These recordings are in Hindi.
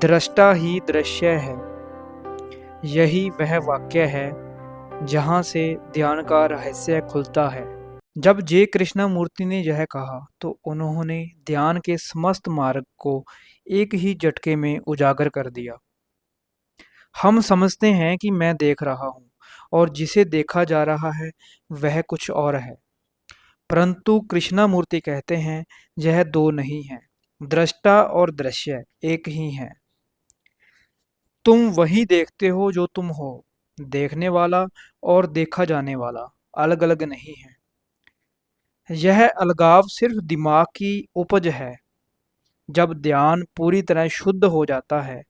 दृष्टा ही दृश्य है, यही वह वाक्य है जहाँ से ध्यान का रहस्य खुलता है। जब जे कृष्णमूर्ति ने यह कहा तो उन्होंने ध्यान के समस्त मार्ग को एक ही झटके में उजागर कर दिया। हम समझते हैं कि मैं देख रहा हूँ और जिसे देखा जा रहा है वह कुछ और है, परंतु कृष्णमूर्ति कहते हैं यह दो नहीं है, दृष्टा और दृश्य एक ही है। तुम वही देखते हो जो तुम हो, देखने वाला और देखा जाने वाला अलग अलग नहीं है। यह अलगाव सिर्फ दिमाग की उपज है। जब ध्यान पूरी तरह शुद्ध हो जाता है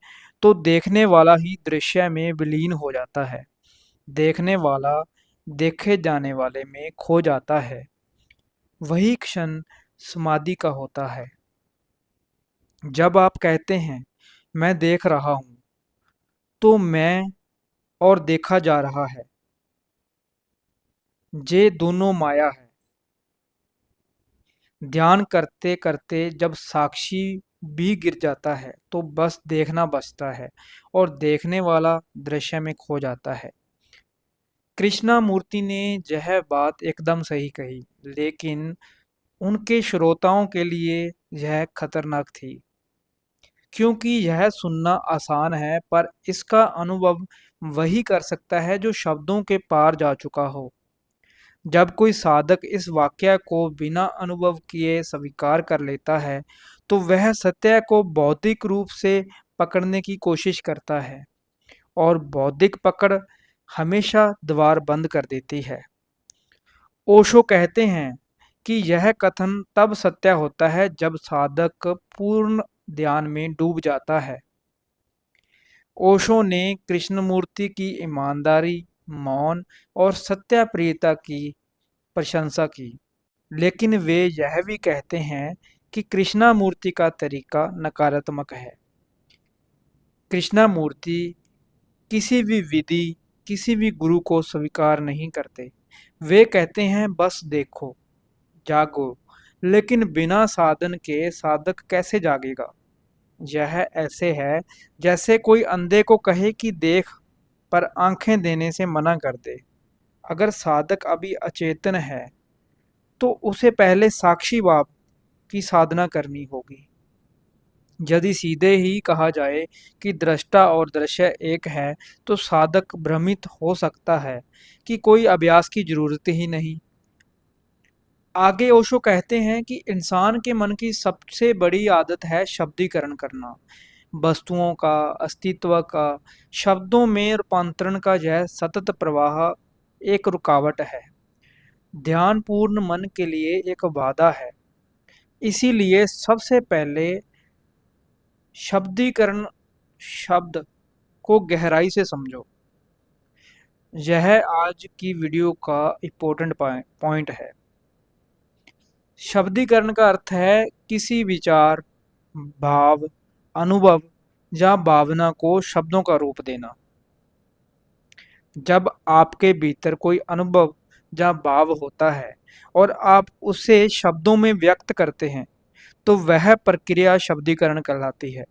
तो देखने वाला ही दृश्य में विलीन हो जाता है, देखने वाला देखे जाने वाले में खो जाता है। वही क्षण समाधि का होता है। जब आप कहते हैं मैं देख रहा हूँ, तो मैं और देखा जा रहा है, ये दोनों माया है। ध्यान करते करते जब साक्षी भी गिर जाता है तो बस देखना बचता है और देखने वाला दृश्य में खो जाता है। कृष्णमूर्ति ने यह बात एकदम सही कही, लेकिन उनके श्रोताओं के लिए यह खतरनाक थी, क्योंकि यह सुनना आसान है पर इसका अनुभव वही कर सकता है जो शब्दों के पार जा चुका हो। जब कोई साधक इस वाक्य को बिना अनुभव किए स्वीकार कर लेता है तो वह सत्य को बौद्धिक रूप से पकड़ने की कोशिश करता है, और बौद्धिक पकड़ हमेशा द्वार बंद कर देती है। ओशो कहते हैं कि यह कथन तब सत्य होता है जब साधक पूर्ण ध्यान में डूब जाता है। ओशो ने कृष्णमूर्ति की ईमानदारी, मौन और सत्य प्रियता की प्रशंसा की, लेकिन वे यह भी कहते हैं कि कृष्णमूर्ति का तरीका नकारात्मक है। कृष्णमूर्ति किसी भी विधि, किसी भी गुरु को स्वीकार नहीं करते। वे कहते हैं बस देखो, जागो, लेकिन बिना साधन के साधक कैसे जागेगा? यह ऐसे है जैसे कोई अंधे को कहे कि देख, पर आंखें देने से मना कर दे। अगर साधक अभी अचेतन है तो उसे पहले साक्षी भाव की साधना करनी होगी। यदि सीधे ही कहा जाए कि दृष्टा और दृश्य एक है तो साधक भ्रमित हो सकता है कि कोई अभ्यास की जरूरत ही नहीं। आगे ओशो कहते हैं कि इंसान के मन की सबसे बड़ी आदत है शब्दीकरण करना। वस्तुओं का, अस्तित्व का शब्दों में रूपांतरण का यह सतत प्रवाह एक रुकावट है। ध्यान पूर्ण मन के लिए एक बाधा है। इसीलिए सबसे पहले शब्दीकरण, शब्द को गहराई से समझो। यह आज की वीडियो का इम्पोर्टेंट पॉइंट है। शब्दीकरण का अर्थ है किसी विचार, भाव, अनुभव या भावना को शब्दों का रूप देना। जब आपके भीतर कोई अनुभव या भाव होता है और आप उसे शब्दों में व्यक्त करते हैं तो वह प्रक्रिया शब्दीकरण कहलाती है।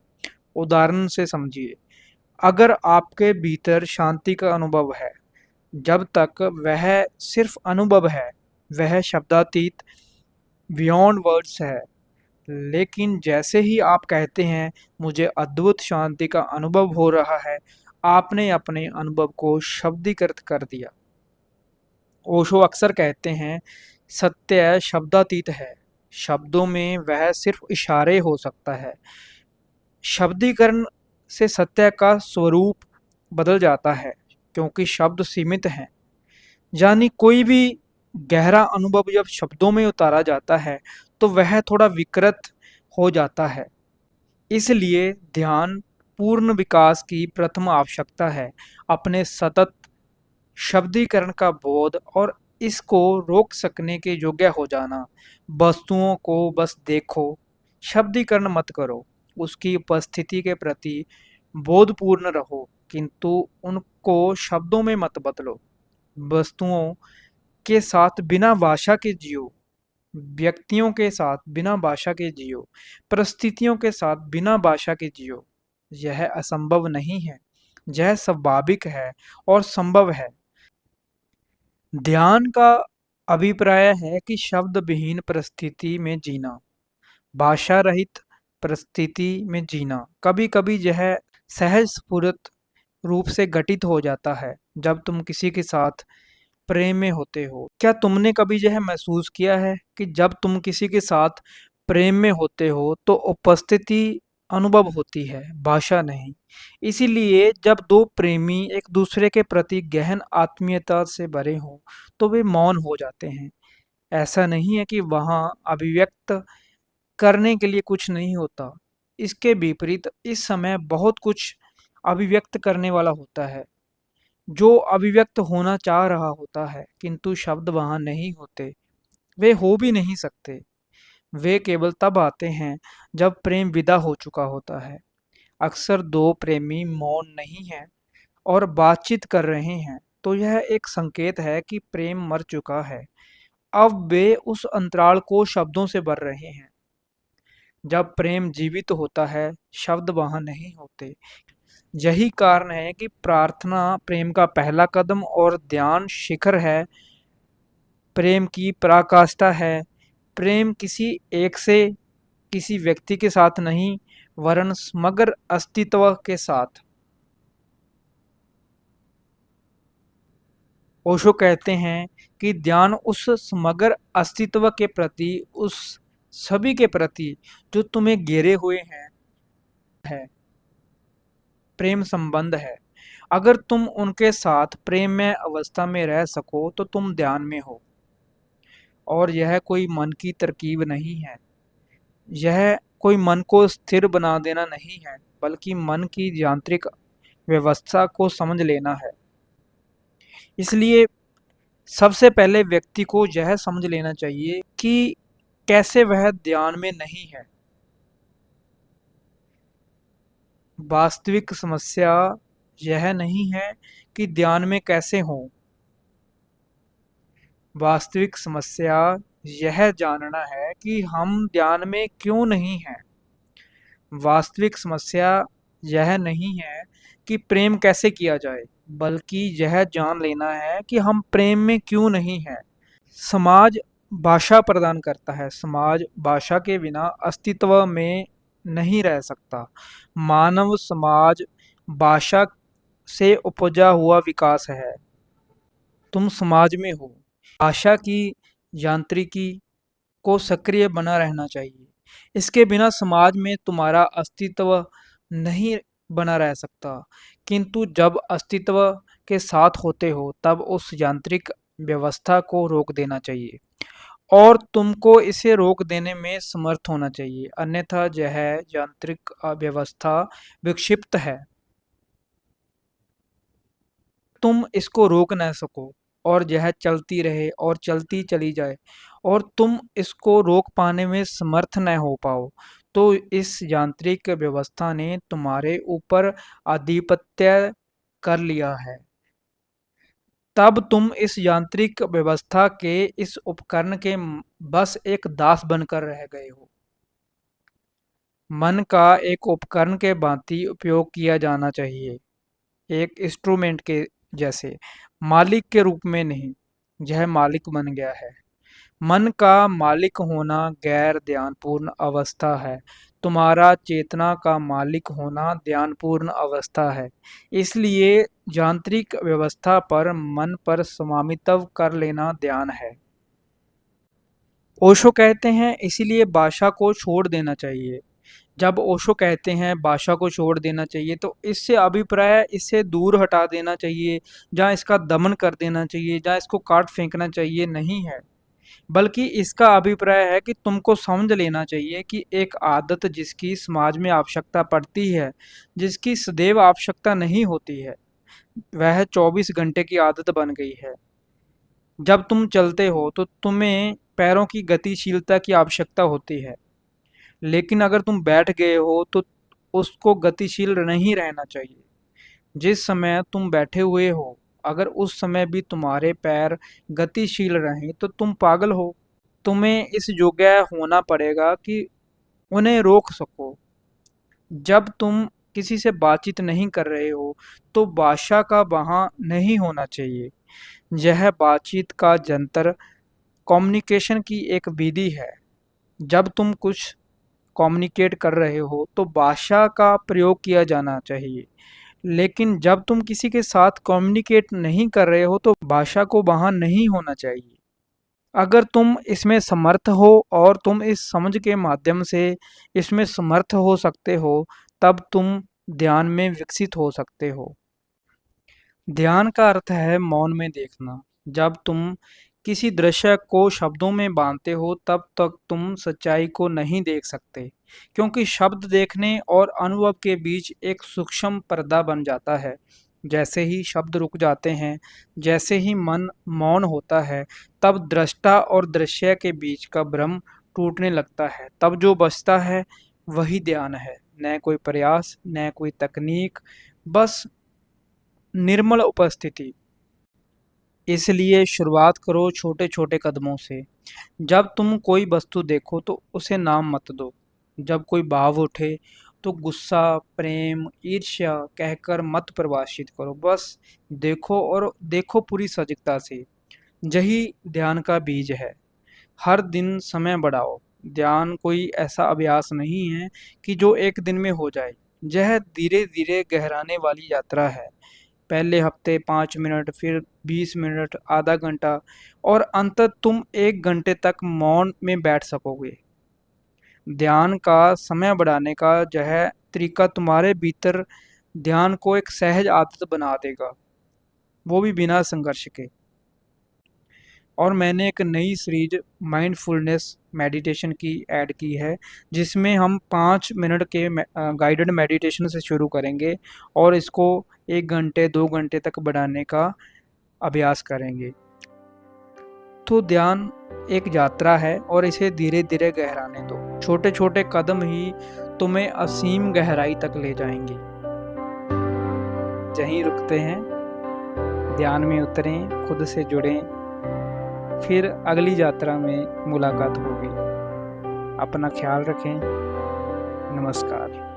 उदाहरण से समझिए, अगर आपके भीतर शांति का अनुभव है, जब तक वह सिर्फ अनुभव है, वह शब्दातीत, बियॉन्ड वर्ड्स है। लेकिन जैसे ही आप कहते हैं मुझे अद्भुत शांति का अनुभव हो रहा है, आपने अपने अनुभव को शब्दीकृत कर दिया। ओशो अक्सर कहते हैं सत्य शब्दातीत है, शब्दों में वह सिर्फ इशारे हो सकता है। शब्दीकरण से सत्य का स्वरूप बदल जाता है, क्योंकि शब्द सीमित हैं। यानी कोई भी गहरा अनुभव जब शब्दों में उतारा जाता है तो वह थोड़ा विकृत हो जाता है। इसलिए ध्यान पूर्ण विकास की प्रथम आवश्यकता है अपने सतत शब्दीकरण का बोध और इसको रोक सकने के योग्य हो जाना। वस्तुओं को बस देखो, शब्दीकरण मत करो। उसकी उपस्थिति के प्रति बोधपूर्ण रहो, किंतु उनको शब्दों में मत बदलो। वस्तुओं के साथ बिना भाषा के जियो, व्यक्तियों के साथ बिना भाषा के जियो, परिस्थितियों के साथ बिना भाषा के जियो। यह असंभव नहीं है, यह स्वाभाविक है और संभव है। ध्यान का अभिप्राय है कि शब्द विहीन परिस्थिति में जीना, भाषा रहित परिस्थिति में जीना। कभी-कभी यह सहज स्फुरत रूप से घटित हो जाता है जब तुम किसी के साथ प्रेम में होते हो। क्या तुमने कभी यह महसूस किया है कि जब तुम किसी के साथ प्रेम में होते हो तो उपस्थिति अनुभव होती है, भाषा नहीं। इसीलिए जब दो प्रेमी एक दूसरे के प्रति गहन आत्मीयता से भरे हों, तो वे मौन हो जाते हैं। ऐसा नहीं है कि वहाँ अभिव्यक्त करने के लिए कुछ नहीं होता। इसके विपरीत इस समय बहुत कुछ अभिव्यक्त करने वाला होता है, जो अभिव्यक्त होना चाह रहा होता है, किंतु शब्द वहाँ नहीं होते। वे हो भी नहीं सकते। वे केवल तब आते हैं जब प्रेम विदा हो चुका होता है। अक्सर दो प्रेमी मौन नहीं हैं और बातचीत कर रहे हैं, तो यह एक संकेत है कि प्रेम मर चुका है। अब वे उस अंतराल को शब्दों से भर रहे हैं। जब प्रेम जीवित होता है, शब्द वहाँ नहीं होते। यही कारण है कि प्रार्थना प्रेम का पहला कदम और ध्यान शिखर है, प्रेम की पराकाष्ठा है। प्रेम किसी एक से, किसी व्यक्ति के साथ नहीं, वरन समग्र अस्तित्व के साथ। ओशो कहते हैं कि ध्यान उस समग्र अस्तित्व के प्रति, उस सभी के प्रति जो तुम्हें घेरे हुए हैं, है प्रेम संबंध है। अगर तुम उनके साथ प्रेम में अवस्था में रह सको तो तुम ध्यान में हो। और यह कोई मन की तरकीब नहीं है, यह कोई मन को स्थिर बना देना नहीं है, बल्कि मन की यांत्रिक व्यवस्था को समझ लेना है। इसलिए सबसे पहले व्यक्ति को यह समझ लेना चाहिए कि कैसे वह ध्यान में नहीं है। वास्तविक समस्या यह नहीं है कि ध्यान में कैसे हों। वास्तविक समस्या यह जानना है कि हम ध्यान में क्यों नहीं हैं। वास्तविक समस्या यह नहीं है कि प्रेम कैसे किया जाए, बल्कि यह जान लेना है कि हम प्रेम में क्यों नहीं हैं। समाज भाषा प्रदान करता है, समाज भाषा के बिना अस्तित्व में नहीं रह सकता। मानव समाज भाषा से उपजा हुआ विकास है। तुम समाज में हो। भाषा की यांत्रिकी को सक्रिय बना रहना चाहिए। इसके बिना समाज में तुम्हारा अस्तित्व नहीं बना रह सकता। किंतु जब अस्तित्व के साथ होते हो तब उस यांत्रिक व्यवस्था को रोक देना चाहिए और तुमको इसे रोक देने में समर्थ होना चाहिए, अन्यथा यह यांत्रिक व्यवस्था विक्षिप्त है। तुम इसको रोक न सको और यह चलती रहे और चलती चली जाए और तुम इसको रोक पाने में समर्थ न हो पाओ, तो इस यांत्रिक व्यवस्था ने तुम्हारे ऊपर आधिपत्य कर लिया है। तब तुम इस यांत्रिक व्यवस्था के इस उपकरण के बस एक दास बनकर रह गए हो। मन का एक उपकरण के भांति उपयोग किया जाना चाहिए, एक इंस्ट्रूमेंट के जैसे, मालिक के रूप में नहीं। यह मालिक बन गया है। मन का मालिक होना गैर ध्यानपूर्ण अवस्था है। तुम्हारा चेतना का मालिक होना ध्यानपूर्ण अवस्था है। इसलिए यांत्रिक व्यवस्था पर मन पर स्वामित्व कर लेना ध्यान है। ओशो कहते हैं इसीलिए भाषा को छोड़ देना चाहिए। जब ओशो कहते हैं भाषा को छोड़ देना चाहिए, तो इससे अभिप्राय इसे दूर हटा देना चाहिए, जहाँ इसका दमन कर देना चाहिए, जहाँ इसको काट फेंकना चाहिए नहीं है। बल्कि इसका अभिप्राय है कि तुमको समझ लेना चाहिए कि एक आदत जिसकी समाज में आवश्यकता पड़ती है, जिसकी सदैव आवश्यकता नहीं होती है, वह 24 घंटे की आदत बन गई है। जब तुम चलते हो तो तुम्हें पैरों की गतिशीलता की आवश्यकता होती है, लेकिन अगर तुम बैठ गए हो तो उसको गतिशील नहीं रहना चाहिए। जिस समय तुम बैठे हुए हो, अगर उस समय भी तुम्हारे पैर गतिशील रहें तो तुम पागल हो। तुम्हें इस योग्य होना पड़ेगा कि उन्हें रोक सको। जब तुम किसी से बातचीत नहीं कर रहे हो, तो भाषा का वहाँ नहीं होना चाहिए। यह बातचीत का जंतर कम्युनिकेशन की एक विधि है। जब तुम कुछ कम्युनिकेट कर रहे हो, तो भाषा का प्रयोग किया जाना चाहिए। लेकिन जब तुम किसी के साथ कम्युनिकेट नहीं कर रहे हो, तो भाषा को वहाँ नहीं होना चाहिए। अगर तुम इसमें समर्थ हो और तुम इस समझ के माध्यम से इसमें समर्थ हो सकते हो, तब तुम ध्यान में विकसित हो सकते हो। ध्यान का अर्थ है मौन में देखना। जब तुम किसी दृश्य को शब्दों में बांधते हो, तब तक तुम सच्चाई को नहीं देख सकते, क्योंकि शब्द देखने और अनुभव के बीच एक सूक्ष्म पर्दा बन जाता है। जैसे ही शब्द रुक जाते हैं, जैसे ही मन मौन होता है, तब दृष्टा और दृश्य के बीच का भ्रम टूटने लगता है। तब जो बचता है वही ध्यान है, न कोई प्रयास, न कोई तकनीक, बस निर्मल उपस्थिति। इसलिए शुरुआत करो छोटे-छोटे कदमों से। जब तुम कोई वस्तु देखो तो उसे नाम मत दो। जब कोई भाव उठे तो गुस्सा, प्रेम, ईर्ष्या कहकर मत परिभाषित करो। बस देखो और देखो पूरी सजगता से। यही ध्यान का बीज है। हर दिन समय बढ़ाओ। ध्यान कोई ऐसा अभ्यास नहीं है कि जो एक दिन में हो जाए। यह धीरे-धीरे गहराने वाली यात्रा है। पहले हफ्ते 5 मिनट, फिर 20 मिनट, आधा घंटा और अंततः तुम 1 घंटे तक मौन में बैठ सकोगे। ध्यान का समय बढ़ाने का यह तरीका तुम्हारे भीतर ध्यान को एक सहज आदत बना देगा, वो भी बिना संघर्ष के। और मैंने एक नई सीरीज माइंडफुलनेस मेडिटेशन की ऐड की है, जिसमें हम 5 मिनट के गाइडेड मेडिटेशन से शुरू करेंगे और इसको 1 घंटे 2 घंटे तक बढ़ाने का अभ्यास करेंगे। तो ध्यान एक यात्रा है और इसे धीरे-धीरे गहराने दो। छोटे-छोटे कदम ही तुम्हें असीम गहराई तक ले जाएंगे। यहीं रुकते हैं, ध्यान में उतरें, खुद से जुड़ें, फिर अगली यात्रा में मुलाकात होगी। अपना ख्याल रखें। नमस्कार।